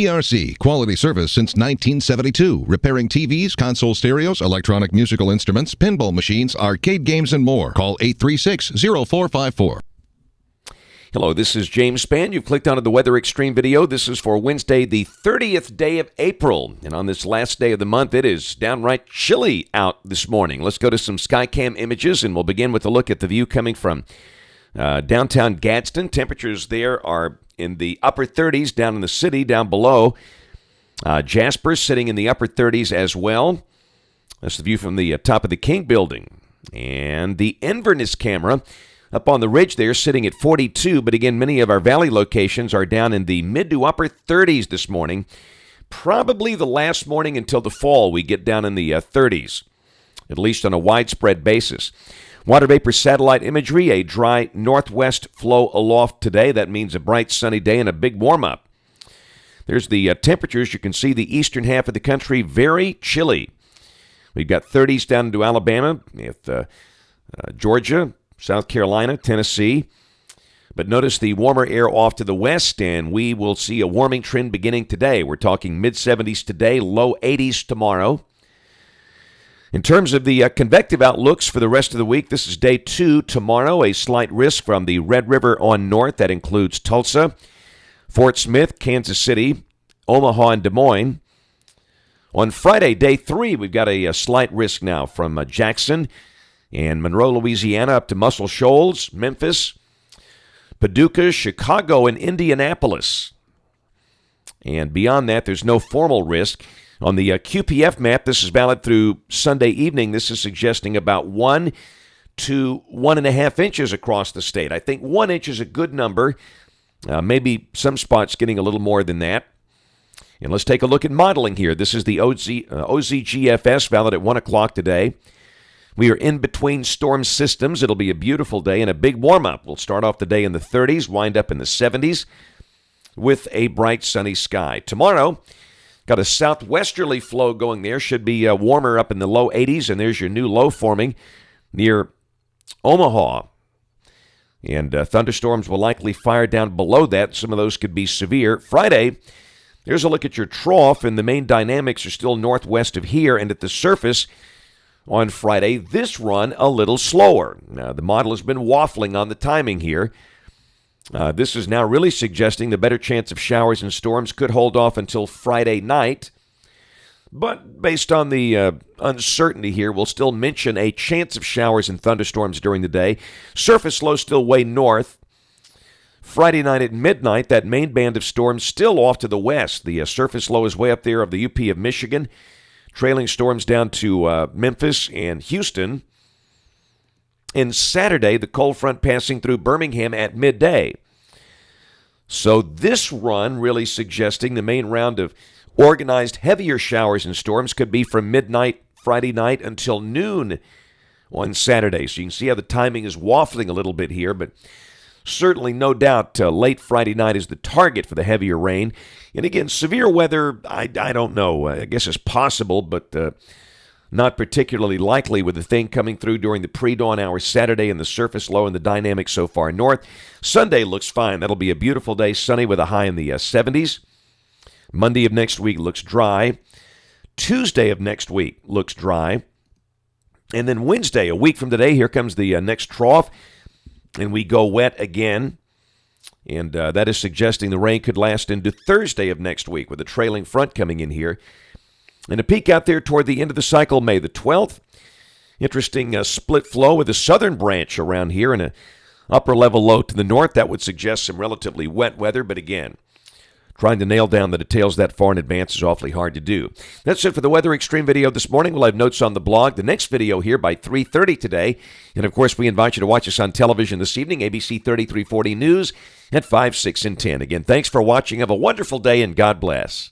ERC, quality service since 1972. Repairing TVs, console stereos, electronic musical instruments, pinball machines, arcade games, and more. Call 836-0454. Hello, this is James Spann. You've clicked onto the Weather Xtreme video. This is for Wednesday, the 30th day of April. And on this last day of the month, it is downright chilly out this morning. Let's go to some Skycam images, and we'll begin with a look at the view coming from downtown Gadsden. Temperatures there are in the upper 30s down in the city, down below. Jasper sitting in the upper 30s as well. That's the view from the top of the King building. And the Inverness camera up on the ridge there, sitting at 42, but again, many of our valley locations are down in the mid to upper 30s this morning. Probably the last morning until the fall we get down in the 30s, at least on a widespread basis. Water vapor satellite imagery, a dry northwest flow aloft today. That means a bright sunny day and a big warm-up. There's the temperatures. You can see the eastern half of the country very chilly. We've got 30s down into Alabama, with Georgia, South Carolina, Tennessee. But notice the warmer air off to the west, and we will see a warming trend beginning today. We're talking mid-70s today, low 80s tomorrow. In terms of the convective outlooks for the rest of the week, this is day 2 tomorrow. A slight risk from the Red River on north. That includes Tulsa, Fort Smith, Kansas City, Omaha, and Des Moines. On Friday, day 3, we've got a slight risk now from Jackson and Monroe, Louisiana, up to Muscle Shoals, Memphis, Paducah, Chicago, and Indianapolis. And beyond that, there's no formal risk. On the QPF map, this is valid through Sunday evening. This is suggesting about 1 to 1.5 inches across the state. I think 1 inch is a good number. Maybe some spots getting a little more than that. And let's take a look at modeling here. This is the OZGFS, valid at 1 o'clock today. We are in between storm systems. It'll be a beautiful day and a big warm-up. We'll start off the day in the 30s, wind up in the 70s with a bright sunny sky. Tomorrow, got a southwesterly flow going there. Should be warmer up in the low 80s, and there's your new low forming near Omaha. And thunderstorms will likely fire down below that. Some of those could be severe. Friday, there's a look at your trough, and the main dynamics are still northwest of here, and at the surface on Friday, this run a little slower. Now, the model has been waffling on the timing here. This is now really suggesting the better chance of showers and storms could hold off until Friday night. But based on the uncertainty here, we'll still mention a chance of showers and thunderstorms during the day. Surface low still way north. Friday night at midnight, that main band of storms still off to the west. The surface low is way up there of the UP of Michigan. Trailing storms down to Memphis and Houston. And Saturday, the cold front passing through Birmingham at midday. So this run really suggesting the main round of organized heavier showers and storms could be from midnight Friday night until noon on Saturday. So you can see how the timing is waffling a little bit here, but certainly no doubt late Friday night is the target for the heavier rain. And again, severe weather, I don't know. I guess it's possible, but not particularly likely with the thing coming through during the pre-dawn hours Saturday and the surface low and the dynamics so far north. Sunday looks fine. That'll be a beautiful day, sunny with a high in the 70s. Monday of next week looks dry. Tuesday of next week looks dry. And then Wednesday, a week from today, here comes the next trough, and we go wet again. And that is suggesting the rain could last into Thursday of next week with a trailing front coming in here. And a peek out there toward the end of the cycle, May the 12th. Interesting split flow with a southern branch around here and an upper level low to the north. That would suggest some relatively wet weather, but again, trying to nail down the details that far in advance is awfully hard to do. That's it for the Weather Xtreme video this morning. We'll have notes on the blog. The next video here by 3:30 today. And, of course, we invite you to watch us on television this evening, ABC 3340 News at 5, 6, and 10. Again, thanks for watching. Have a wonderful day, and God bless.